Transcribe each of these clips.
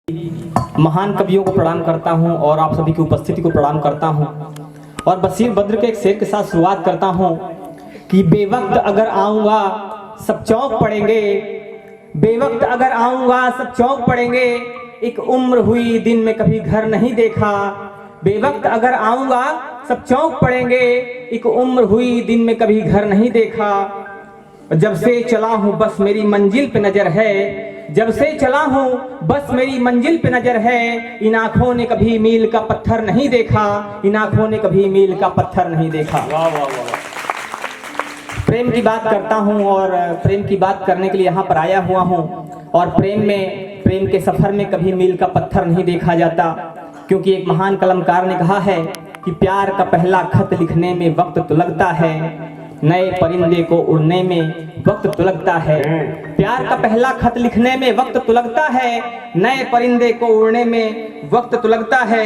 महान कवियों को प्रणाम करता हूं और आप सभी की उपस्थिति को प्रणाम करता हूं और बशीर बद्र के एक शेर के साथ शुरुआत करता हूं कि बेवक्त अगर आऊंगा सब चौंक पड़ेंगे, बेवक्त अगर आऊंगा सब चौंक पड़ेंगे, एक उम्र हुई दिन में कभी घर नहीं देखा। बेवक्त अगर आऊंगा सब चौंक पड़ेंगे, एक उम्र हुई दिन में कभी घर नहीं देखा। जब से चला हूं बस मेरी मंजिल पे नजर है, जब से चला हूं बस मेरी मंजिल पे नजर है। इन आंखों ने कभी मील का पत्थर नहीं देखा, इन आंखों ने कभी मील का पत्थर नहीं देखा। वाह वाह वाह। प्रेम की बात करता हूं और प्रेम की बात करने के लिए यहाँ पर आया हुआ हूं और प्रेम के सफर में कभी मील का पत्थर नहीं देखा जाता, क्योंकि एक महान कलमकार ने कहा है कि प्यार का पहला खत लिखने में वक्त तो लगता है, नए परिंदे को उड़ने में वक्त तो लगता है। प्यार का पहला खत लिखने में वक्त तो लगता है, नए परिंदे को उड़ने में वक्त तो लगता है।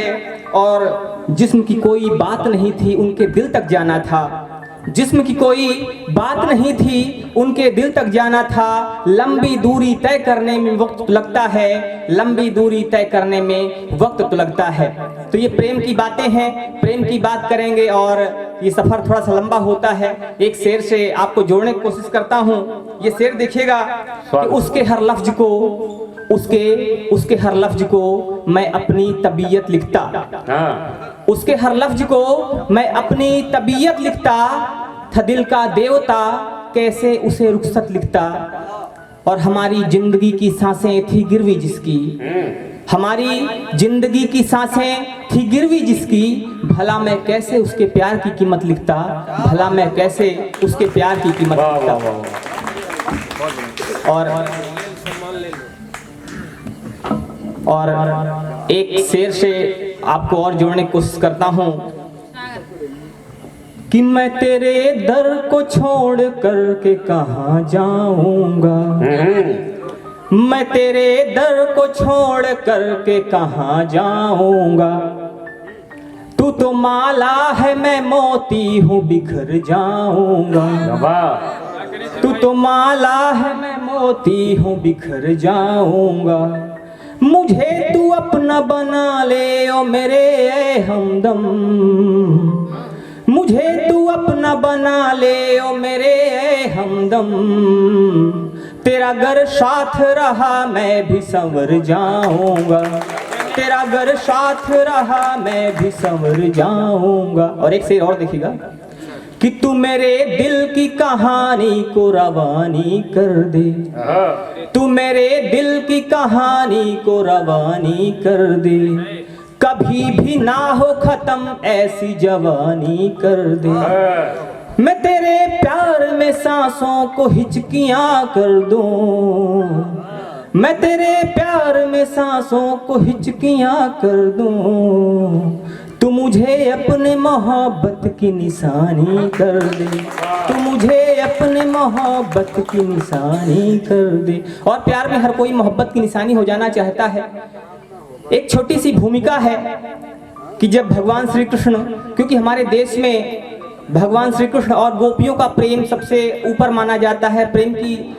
और जिस्म की कोई बात नहीं थी उनके दिल तक जाना था, जिस्म की कोई बात नहीं थी उनके दिल तक जाना था। लंबी दूरी तय करने में वक्त तो लगता है, लंबी दूरी तय करने में वक्त तो लगता है। तो ये प्रेम की बातें हैं, प्रेम की बात करेंगे और ये सफर थोड़ा सा लंबा होता है। एक शेर से आपको जोड़ने की कोशिश करता हूँ। ये शेर देखिएगा कि उसके हर लफ्ज को उसके हर लफ्ज को मैं अपनी तबीयत लिखता, उसके हर लफ्ज को मैं अपनी तबीयत लिखता। था दिल का देवता कैसे उसे रुखसत लिखता। और हमारी जिंदगी की सांसें थी गिरवी जिसकी, हमारी जिंदगी की सांसें थी गिरवी जिसकी, भला मैं कैसे उसके प्यार की कीमत लिखता, भला मैं कैसे उसके प्यार की कीमत लिखता। और एक शेर से आपको और जोड़ने की कोशिश करता हूं कि मैं तेरे दर को छोड़ कर के कहां जाऊंगा, मैं तेरे दर को छोड़ कर के कहां जाऊंगा। तू तो माला है मैं मोती हूं बिखर जाऊंगा, तू तो माला है मैं मोती हूं बिखर जाऊंगा। मुझे तू अपना बना ले ओ मेरे हमदम, मुझे तू अपना बना ले ओ मेरे हमदम। तेरा घर साथ रहा मैं भी संवर जाऊंगा, तेरा घर साथ रहा मैं भी संवर जाऊंगा। और एक शेर और देखिएगा कि तू मेरे दिल की कहानी को रवानी कर दे, तू मेरे दिल की कहानी को रवानी कर दे। कभी भी ना हो खत्म ऐसी जवानी कर दे। मैं तेरे प्यार में सांसों को हिचकियां कर दूं, मैं तेरे प्यार में सांसों को हिचकियां कर दूं। तू मुझे अपने मोहब्बत की निशानी कर दे, तू मुझे अपने मोहब्बत की निशानी कर दे। और प्यार में हर कोई मोहब्बत की निशानी हो जाना चाहता है। एक छोटी सी भूमिका है कि जब भगवान श्री कृष्ण, क्योंकि हमारे देश में भगवान श्री कृष्ण और गोपियों का प्रेम सबसे ऊपर माना जाता है, प्रेम की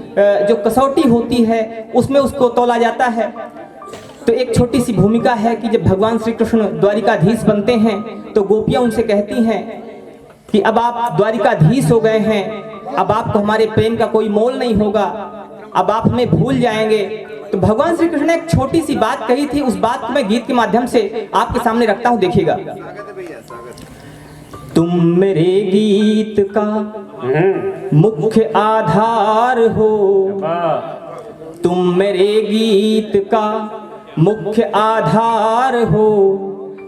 जो कसौटी होती है उसमें उसको तोला जाता है। तो एक छोटी सी भूमिका है कि जब भगवान श्री कृष्ण द्वारिकाधीश बनते हैं तो गोपियां उनसे कहती हैं कि अब आप द्वारिकाधीश हो गए हैं, अब आपको हमारे प्रेम का कोई मोल नहीं होगा, अब आप हमें भूल जाएंगे। तो भगवान श्री कृष्ण ने एक छोटी सी बात कही थी, उस बात को मैं गीत के माध्यम से आपके सामने रखता हूं, देखिएगा। तुम मेरे गीत का मुख्य आधार हो, तुम मेरे गीत का मुख्य आधार हो।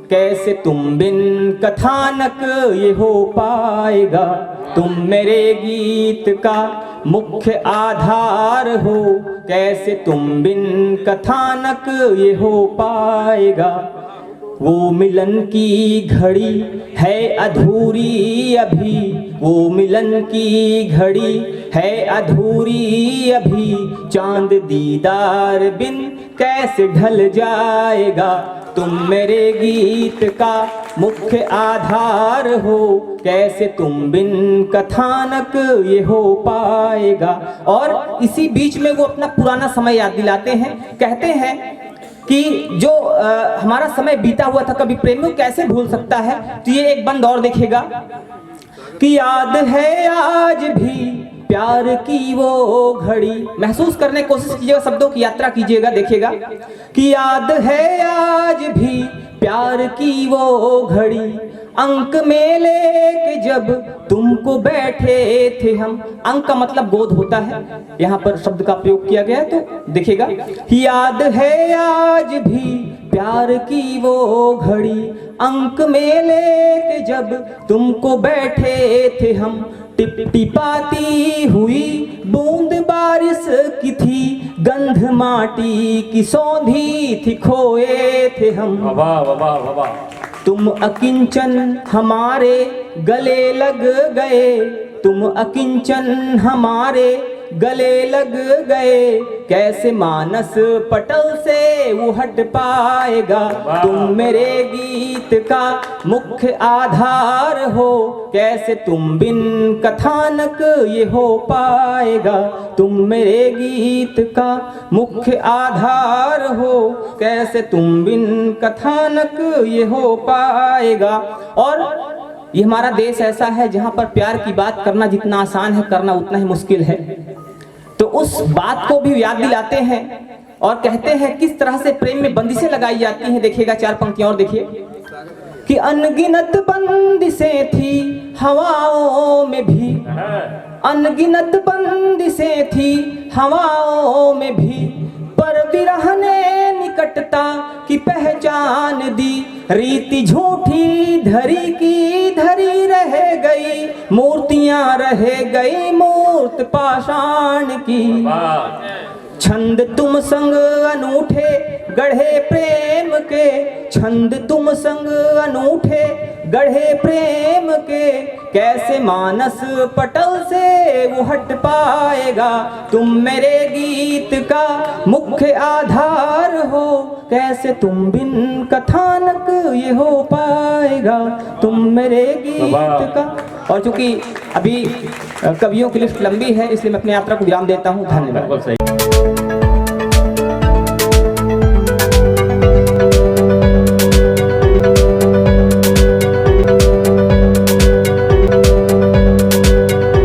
कैसे तुम बिन कथानक ये हो पाएगा, तुम मेरे गीत का मुख्य आधार हो। कैसे तुम बिन कथानक ये हो पाएगा। वो मिलन की घड़ी है अधूरी अभी, वो मिलन की घड़ी है अधूरी अभी। चांद दीदार बिन कैसे ढल जाएगा। तुम मेरे गीत का मुख्य आधार हो, कैसे तुम बिन कथानक ये हो पाएगा। और इसी बीच में वो अपना पुराना समय याद दिलाते हैं, कहते हैं कि जो हमारा समय बीता हुआ था कभी प्रेमी कैसे भूल सकता है। तो ये एक बंद और देखिएगा कि याद है आज भी प्यार की वो घड़ी। महसूस करने की कोशिश कीजिएगा, शब्दों की यात्रा कीजिएगा, देखिएगा कि याद है आज भी प्यार की वो घड़ी, अंक में लेके जब तुमको बैठे थे हम। अंक का मतलब गोद होता है, यहाँ पर शब्द का प्रयोग किया गया है, तो देखिएगा याद है आज भी प्यार की वो घड़ी, अंक में लेके जब तुमको बैठे थे हम। टिपटिपाती हुई बूंद बारिश की थी, गंध माटी की सौंधी थी, खोए थे हम। तुम अकिंचन हमारे गले लग गए, तुम अकिंचन हमारे गले लग गए, कैसे मानस पटल से वो हट पाएगा। तुम मेरे गीत का मुख्य आधार हो, कैसे तुम बिन कथानक ये हो पाएगा। तुम मेरे गीत का मुख्य आधार हो, कैसे तुम बिन कथानक ये हो पाएगा। और ये हमारा देश ऐसा है जहाँ पर प्यार की बात करना जितना आसान है, करना उतना ही मुश्किल है। तो उस बात को भी याद दिलाते हैं और कहते हैं किस तरह से प्रेम में बंदिशें लगाई जाती हैं। देखिएगा 4 पंक्तियां और देखिए कि अनगिनत बंदिशें थी हवाओं में भी, अनगिनत बंदिशें थी हवाओं में भी, पर विरह ने निकटता की पहचान दी। रीति झूठी धरी की धरी रह गई, मूर्तियां रह गई मूर्त पाषाण की। छंद तुम संग अनूठे गढ़े प्रेम के, छंद तुम संग अनूठे गढ़े प्रेम के, कैसे मानस पटल से वो हट पाएगा। तुम मेरे गीत का मुख्य आधार हो, कैसे तुम बिन कथानक ये हो पाएगा। तुम मेरे गीत का। और चूंकि अभी कवियों की लिस्ट लंबी है इसलिए मैं अपनी यात्रा को विराम देता हूँ। धन्यवाद।